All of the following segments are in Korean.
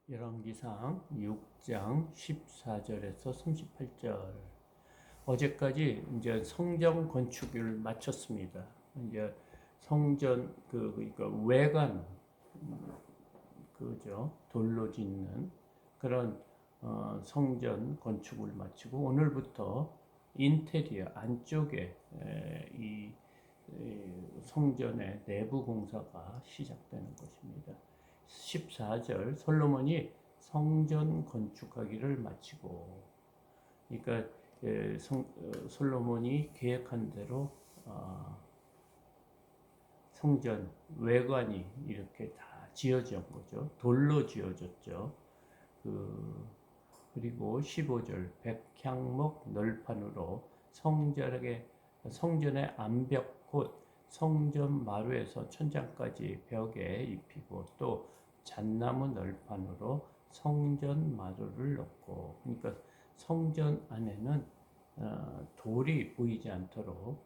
열왕기상 6장 14절에서 38절. 어제까지 이제 성전 건축을 마쳤습니다. 이제 성전 그러니까 외관 그죠, 돌로 짓는 그런 성전 건축을 마치고 오늘부터 인테리어 안쪽에 이 성전의 내부 공사가 시작되는 것입니다. 14절 솔로몬이 성전 건축하기를 마치고, 그러니까 솔로몬이 계획한 대로 성전 외관이 이렇게 다 지어진 거죠. 돌로 지어졌죠. 그리고 15절 백향목 널판으로 성전의 암벽 곧 성전 마루에서 천장까지 벽에 입히고 또 잣나무 널판으로 성전 마루를 넣고, 그러니까 성전 안에는 돌이 보이지 않도록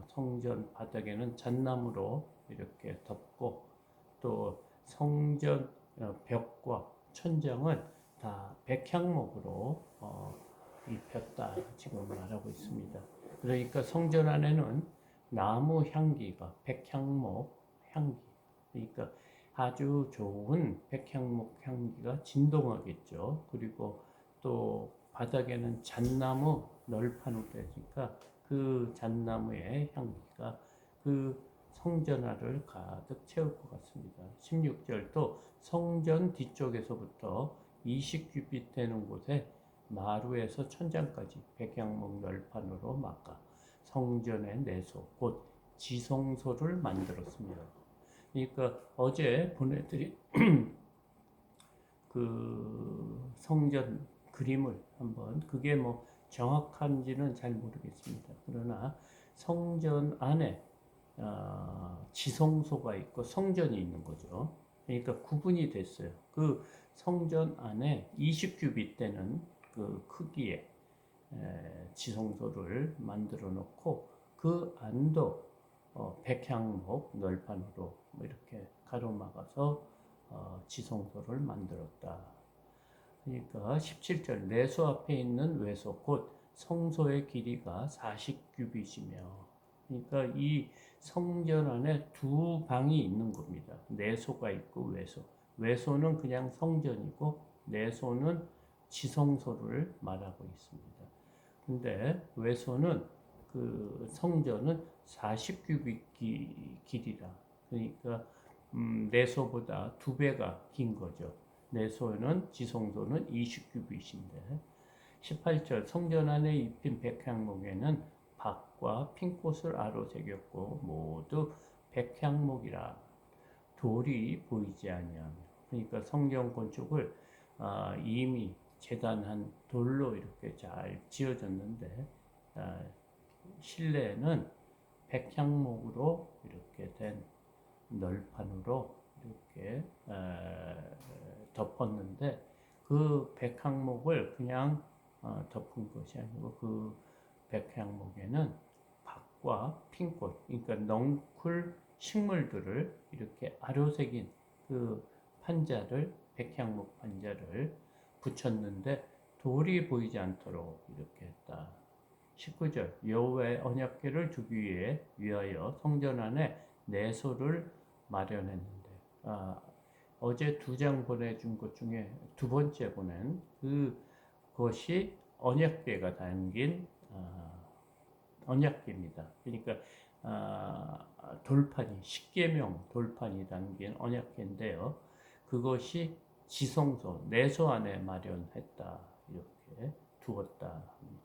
성전 바닥에는 잣나무로 이렇게 덮고 또 성전 벽과 천장은 다 백향목으로 입혔다 지금 말하고 있습니다. 그러니까 성전 안에는 나무 향기가 백향목 향기, 그러니까 아주 좋은 백향목 향기가 진동하겠죠. 그리고 또 바닥에는 잣나무 널판으로 되니까 그 잣나무의 향기가 그 성전화를 가득 채울 것 같습니다. 16절도 성전 뒤쪽에서부터 20규빗 되는 곳에 마루에서 천장까지 백향목 널판으로 막아 성전의 내소 곧 지성소를 만들었습니다. 그러니까 어제 보내드린 그 성전 그림을 한번, 그게 뭐 정확한지는 잘 모르겠습니다. 그러나 성전 안에 지성소가 있고 성전이 있는 거죠. 그러니까 구분이 됐어요. 그 성전 안에 20규빗 되는 그 크기의 지성소를 만들어 놓고 그 안도 백향목 널판으로 이렇게 가로막아서 지성소를 만들었다. 그러니까 17절 내소 앞에 있는 외소 곧 성소의 길이가 40규빗이며, 그러니까 이 성전 안에 두 방이 있는 겁니다. 내소가 있고 외소. 외소는 그냥 성전이고 내소는 지성소를 말하고 있습니다. 근데 외소는 그 성전은 40규빗 길이라, 그러니까 내소보다 2배가 긴 거죠. 내소는 지성소는 20규빗인데 18절 성전 안에 입힌 백향목에는 박과 핑꽃을 아로새겼고 모두 백향목이라 돌이 보이지 아니하며, 그러니까 성전 건축을 이미 재단한 돌로 이렇게 잘 지어졌는데 실내는 백향목으로 이렇게 된 널판으로 이렇게 덮었는데 그 백향목을 그냥 덮은 것이 아니고 그 백향목에는 박과 핑꽃, 그러니까 넝쿨 식물들을 이렇게 아로새긴 그 판자를, 백향목 판자를 붙였는데 돌이 보이지 않도록 이렇게 했다. 19절 여호와의 언약궤를 두기 위하여 성전 안에 내소를 마련했는데, 어제 2장 보내준 것 중에 두 번째 보낸 그것이 언약궤가 담긴 언약궤입니다. 그러니까 돌판이 십계명 돌판이 담긴 언약궤인데요. 그것이 지성소 내소 안에 마련했다 이렇게 두었다 합니다.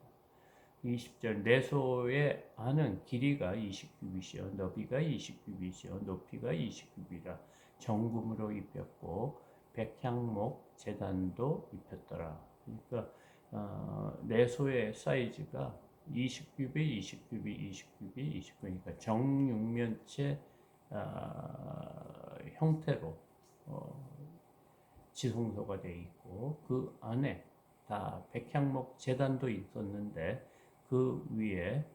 20절 내소의 안은 길이가 20규빗이요 너비가 20규빗이요 높이가 20규빗이라 정금으로 입혔고 백향목 제단도 입혔더라. 그러니까 내소의 사이즈가 20규빗, 20규빗, 20규빗, 20규빗, 그러니까 정육면체 형태로 지성소가 되어 있고 그 안에 다 백향목 제단도 있었는데 그 위에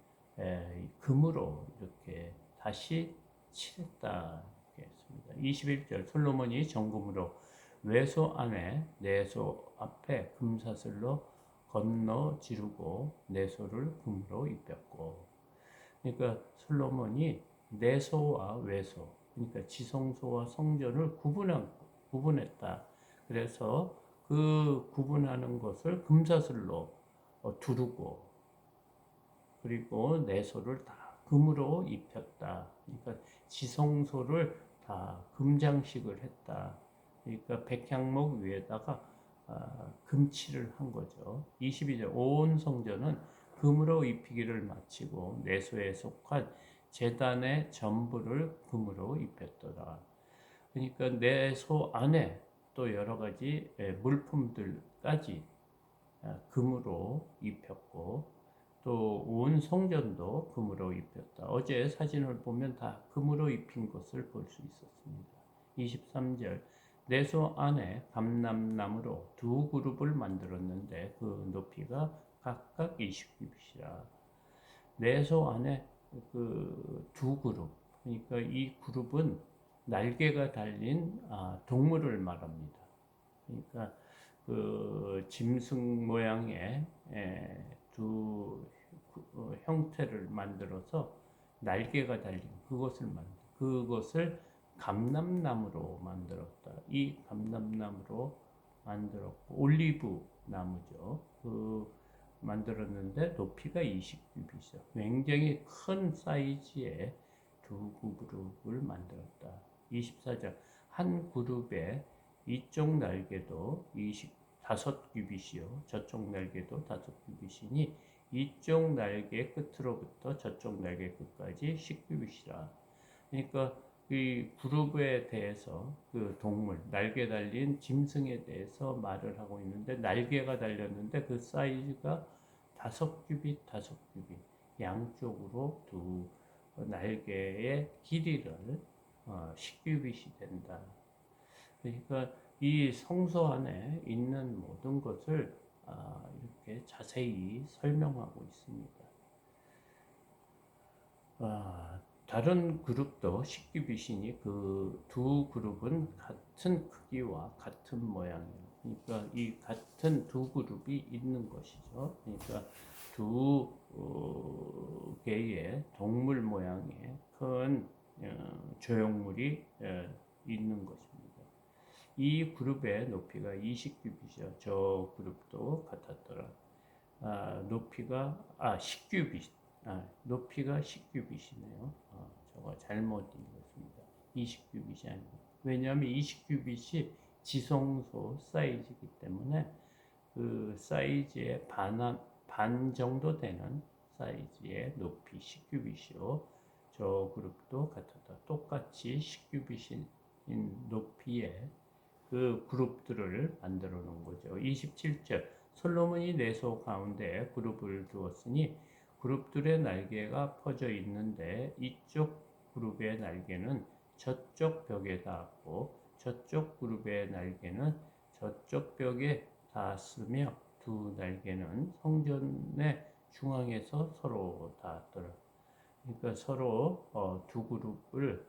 금으로 이렇게 다시 칠했다 이렇게 했습니다. 21절 솔로몬이 정금으로 외소 안에 내소 앞에 금사슬로 건너 지르고 내소를 금으로 입혔고. 그러니까 솔로몬이 내소와 외소, 그러니까 지성소와 성전을 구분했다. 그래서 그 구분하는 것을 금사슬로 두르고, 그리고 내소를 다 금으로 입혔다. 그러니까 지성소를 다 금장식을 했다. 그러니까 백향목 위에다가 금칠을 한 거죠. 22절 온 성전은 금으로 입히기를 마치고 내소에 속한 제단의 전부를 금으로 입혔더라. 그러니까 내소 안에 또 여러 가지 물품들까지 금으로 입혔고, 또 온 성전도 금으로 입혔다. 어제 사진을 보면 다 금으로 입힌 것을 볼 수 있었습니다. 23절 내소 안에 감람나무로 두 그룹을 만들었는데 그 높이가 각각 20규빗이라. 내소 안에 그 두 그룹, 그러니까 이 그룹은 날개가 달린 동물을 말합니다. 그러니까 그 짐승 모양의 두 형태를 만들어서 날개가 달린 그것을 감람나무로 만들었다. 이 감람나무로 만들었고, 올리브 나무죠. 만들었는데 높이가 20규빗이다. 굉장히 큰 사이즈의 두 그룹을 만들었다. 24절 한 그룹에 이쪽 날개도 25규빗이요 저쪽 날개도 5규빗이니 이쪽 날개 끝으로부터 저쪽 날개 끝까지 10규빗이라. 그러니까 이 그룹에 대해서 그 동물, 날개 달린 짐승에 대해서 말을 하고 있는데, 날개가 달렸는데 그 사이즈가 5규빗, 5규빗 양쪽으로 두 날개의 길이를 10규빗이 된다. 그러니까 이 성소 안에 있는 모든 것을 이렇게 자세히 설명하고 있습니다. 다른 그룹도 10규빗이니 그 두 그룹은 같은 크기와 같은 모양이에요. 그러니까 이 같은 두 그룹이 있는 것이죠. 그러니까 두 개의 동물 모양의 큰 조형물이 있는 것입니다. 이 그룹의 높이가 20규빗이요. 저 그룹도 같았더라. 높이가 10규빗. 높이가 10규빗이네요. 저거 잘못 읽었습니다. 20규빗이 아니고. 왜냐하면 20규빗이 지성소 사이즈이기 때문에 그 사이즈의 반 정도 되는 사이즈의 높이 10규빗이요. 저 그룹도 같았다. 똑같이 10규빗인 높이의 그 그룹들을 만들어 놓은 거죠. 27절 솔로몬이 내소 가운데 그룹을 두었으니 그룹들의 날개가 퍼져 있는데 이쪽 그룹의 날개는 저쪽 벽에 닿았고 저쪽 그룹의 날개는 저쪽 벽에 닿았으며 두 날개는 성전의 중앙에서 서로 닿았더라. 그러니까 서로 두 그룹을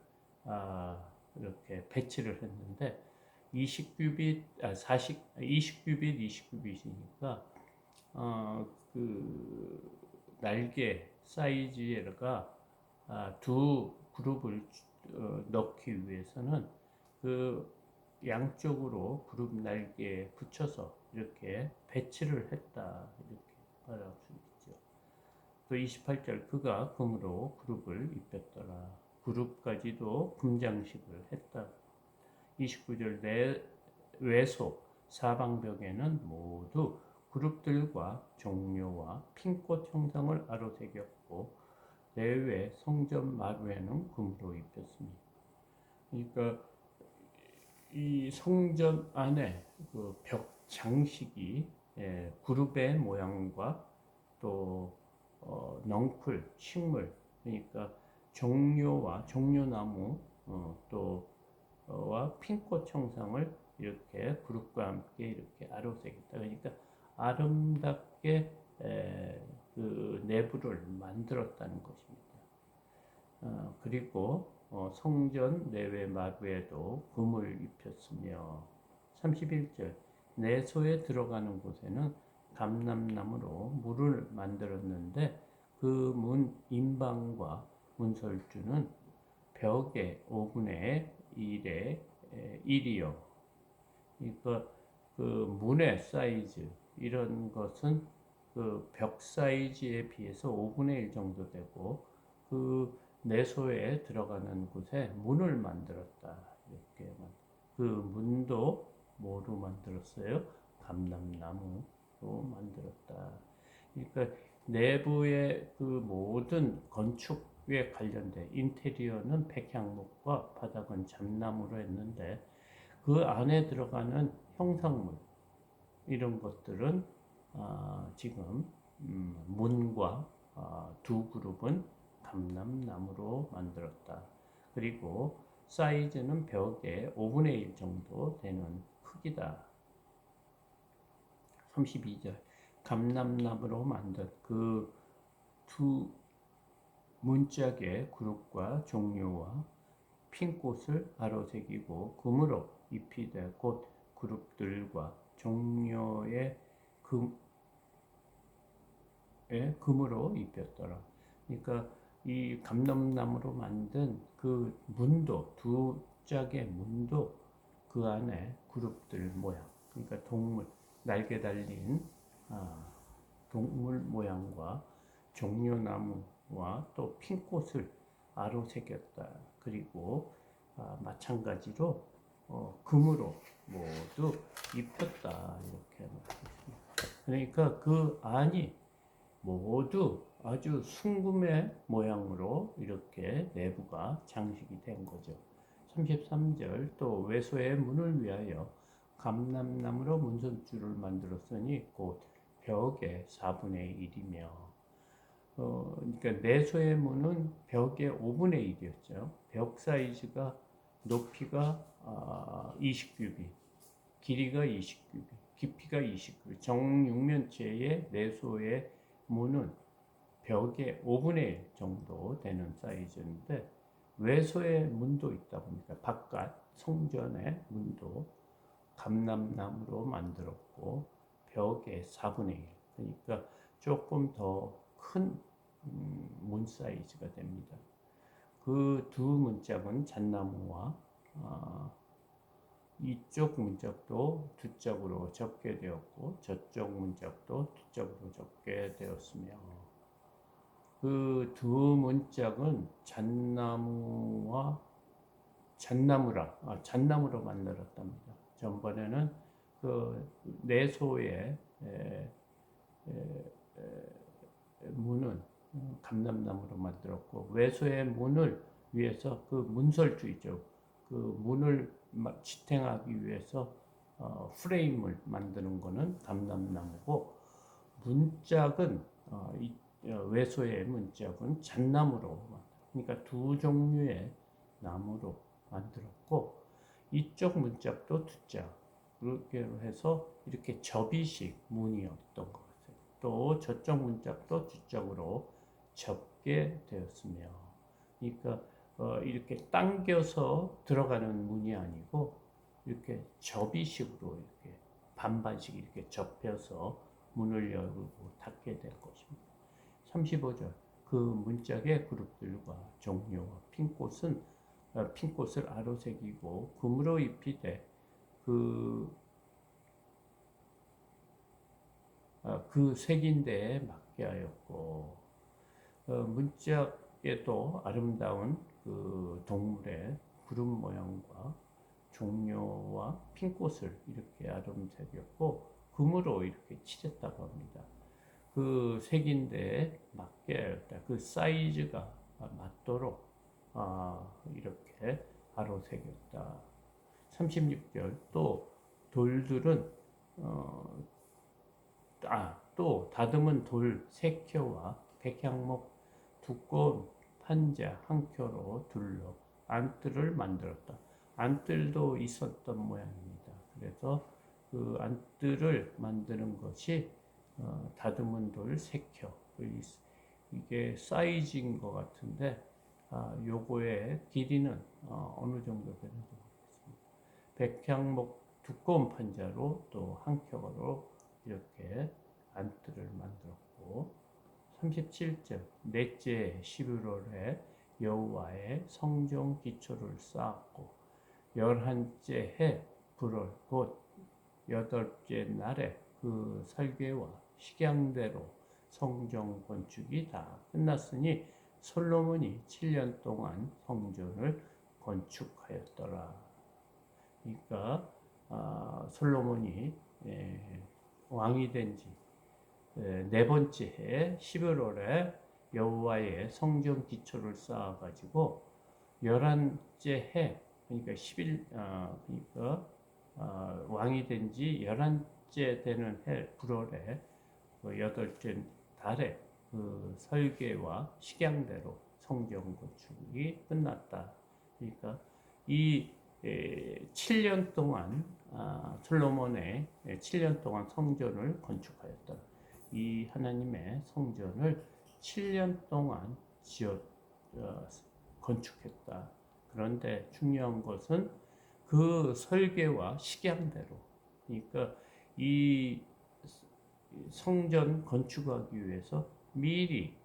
이렇게 배치를 했는데 20규빗, 20규빗, 20규빗이니까 그 날개 사이즈가 두 그룹을 넣기 위해서는 그 양쪽으로 그룹 날개에 붙여서 이렇게 배치를 했다, 이렇게 말할 수 있죠. 또 28절 그가 금으로 그룹을 입혔더라. 그룹까지도 금장식을 했다. 29절 외소 사방벽에는 모두 그룹들과 종묘와 핀꽃 형상을 아로새겼고 내외 성전 마루에는 금으로 입혔습니다. 그러니까 이 성전 안에 그 벽 장식이 그룹의 모양과 또 넝쿨, 식물, 그러니까 종묘와 종려나무 와 핀꽃 형상을 이렇게 그룹과 함께 이렇게 아로새겼다. 그러니까 아름답게 그 내부를 만들었다는 것입니다. 그리고 성전 내외 마루에도 금을 입혔으며 31절 내소에 들어가는 곳에는 감람나무로 문을 만들었는데 그 문 인방과 문설주는 벽의 5분의 1의 1이요. 그러니까 그 문의 사이즈 이런 것은 그 벽 사이즈에 비해서 5분의 1 정도 되고 그 내소에 들어가는 곳에 문을 만들었다. 이렇게 그 문도 뭐로 만들었어요? 감람나무로 만들었다. 그러니까 내부의 그 모든 건축에 관련된 인테리어는 백향목과 바닥은 잣나무로 했는데 그 안에 들어가는 형상물 이런 것들은 지금 문과 두 그룹은 감람나무로 만들었다. 그리고 사이즈는 벽의 5분의 1 정도 되는 크기다. 32절 감람나무로 만든 그 두 문짝의 그룹과 종류와 핀꽃을 아로새기고 금으로 입히되 곧 그룹들과 종류의 금으로 입혔더라. 그러니까 이 감람나무로 만든 그 문도 두 짝의 문도 그 안에 그룹들 모양, 그러니까 동물 날개 달린 동물 모양과 종려나무와 또 핀꽃을 아로새겼다. 그리고 마찬가지로 금으로 모두 입혔다. 이렇게 말했습니다. 그러니까 그 안이 모두 아주 순금의 모양으로 이렇게 내부가 장식이 된 거죠. 33절 또 외소의 문을 위하여 감람나무로 문설주를 만들었으니 곧 벽의 4분의 1이며 그러니까 내소의 문은 벽의 5분의 1이었죠. 벽 사이즈가 높이가 20규빗, 길이가 20규빗, 깊이가 20규빗. 정육면체의 내소의 문은 벽의 5분의 1 정도 되는 사이즈인데 외소의 문도 있다 보니까 바깥 성전의 문도 감람나무로 만들었고 벽의 4분의 1 그러니까 조금 더 큰 문 사이즈가 됩니다. 그 두 문짝은 잣나무와 이쪽 문짝도 두 짝으로 접게 되었고 저쪽 문짝도 두 짝으로 접게 되었으며 그 두 문짝은 잣나무로 만들었답니다. 전번에는 그 내소의 문은 감람나무로 만들었고 외소의 문을 위해서 그 문설주 있죠. 그 문을 지탱하기 위해서 프레임을 만드는 거는 감람나무고 문짝은 외소의 문짝은 잣나무로 그러니까 두 종류의 나무로 만들었고 이쪽 문짝도 두 짝 그렇게 해서 이렇게 접이식 문이었던 것 같아요. 또 저쪽 문짝도 두 짝으로 접게 되었으며 그러니까 이렇게 당겨서 들어가는 문이 아니고 이렇게 접이식으로 이렇게 반반씩 이렇게 접혀서 문을 열고 닫게 될 것입니다. 35절 그 문짝의 그룹들과 종류와 핀꽃을 아로새기고 금으로 입히되 그 색인 데에 맞게 하였고 문짝에도 아름다운 그 동물의 구름 모양과 종려와 핀꽃을 이렇게 아름새겼고 금으로 이렇게 칠했다고 합니다. 그 색인데 맞게 하였다. 그 사이즈가 맞도록 이렇게 아로새겼다. 36절 또 돌들은 또 다듬은 돌 3켜와 백향목 두꺼운 판자 1켜로 둘러 안뜰을 만들었다. 안뜰도 있었던 모양입니다. 그래서 그 안뜰을 만드는 것이 다듬은 돌 3켜 이게 사이즈인 것 같은데 요거의 길이는 어느 정도 되는지 모르겠습니다. 백향목 두꺼운 판자로 또 한 겹으로 이렇게 안뜰을 만들었고 37절 넷째 11월에 여호와의 성전 기초를 쌓았고 11째 해 불월 곧 8째 날에 그 설계와 식양대로 성전 건축이 다 끝났으니 솔로몬이 7년 동안 성전을 건축하였더라. 그러니까 솔로몬이 왕이 된 지 네 번째 해 11월에 여호와의 성전 기초를 쌓아가지고 11째 해 그러니까 10일 그러니까 왕이 된 지 11째 되는 해 불월에 그 8째 달에 그 설계와 식양대로 성전 건축이 끝났다. 그러니까 이 7년 동안 솔로몬의 7년 동안 성전을 건축하였다. 이 하나님의 성전을 7년 동안 건축했다. 그런데 중요한 것은 그 설계와 식양대로, 그러니까 이 성전 건축하기 위해서 미리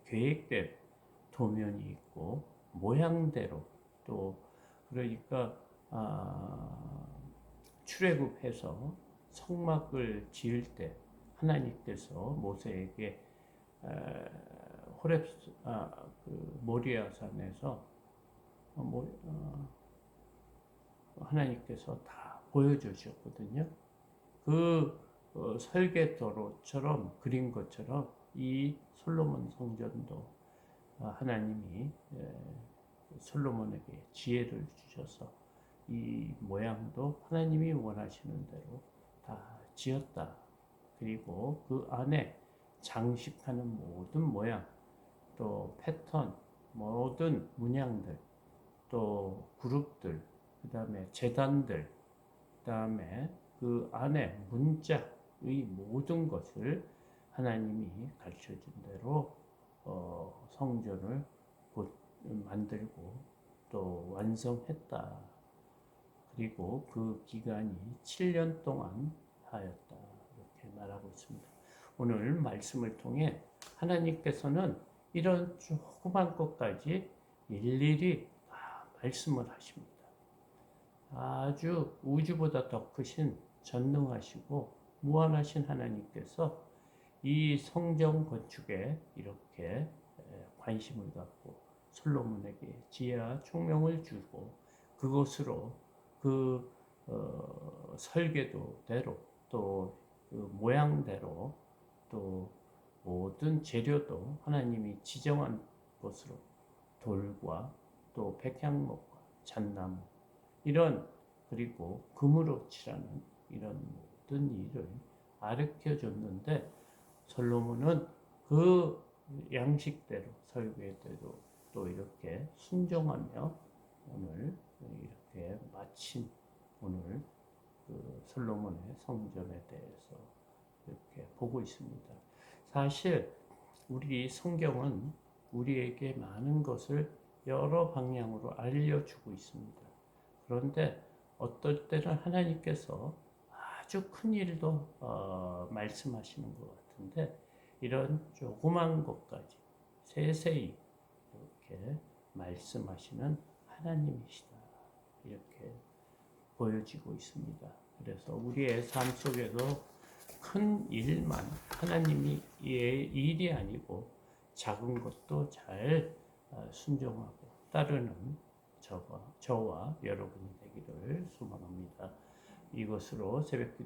계획된 도면이 있고 모양대로 또 그러니까 출애굽해서 성막을 지을 때 하나님께서 모세에게 호렙 그 모리아 산에서 하나님께서 다 보여주셨거든요. 그 설계도로처럼 그린 것처럼 이 솔로몬 성전도 하나님이 솔로몬에게 지혜를 주셔서 이 모양도 하나님이 원하시는 대로 다 지었다. 그리고 그 안에 장식하는 모든 모양, 또 패턴, 모든 문양들, 또 그룹들, 그 다음에 재단들, 그 다음에 그 안에 문짝의 모든 것을 하나님이 가르쳐준 대로 성전을 만들고 또 완성했다. 그리고 그 기간이 7년 동안 하였다. 이렇게 말하고 있습니다. 오늘 말씀을 통해 하나님께서는 이런 조그만 것까지 일일이 말씀을 하십니다. 아주 우주보다 더 크신 전능하시고 무한하신 하나님께서 이 성전 건축에 이렇게 관심을 갖고 솔로몬에게 지혜와 총명을 주고 그것으로 그 설계도대로 또 그 모양대로 또 모든 재료도 하나님이 지정한 것으로 돌과 또 백향목과 잣나무 이런 그리고 금으로 칠하는 이런 모든 일을 가르쳐 줬는데 솔로몬은 그 양식대로 설계대로 또 이렇게 순종하며 오늘 이렇게 마친 오늘 그 솔로몬의 성전에 대해서 이렇게 보고 있습니다. 사실 우리 성경은 우리에게 많은 것을 여러 방향으로 알려주고 있습니다. 그런데 어떨 때는 하나님께서 아주 큰 일도 말씀하시는 것 같은데 이런 조그만 것까지 세세히 이렇게 말씀하시는 하나님이시다. 이렇게 보여지고 있습니다. 그래서 우리의 삶 속에서 큰 일만 하나님이 일이 아니고 작은 것도 잘 순종하고 따르는 저와 여러분이 되기를 소망합니다. 이것으로 새벽 기도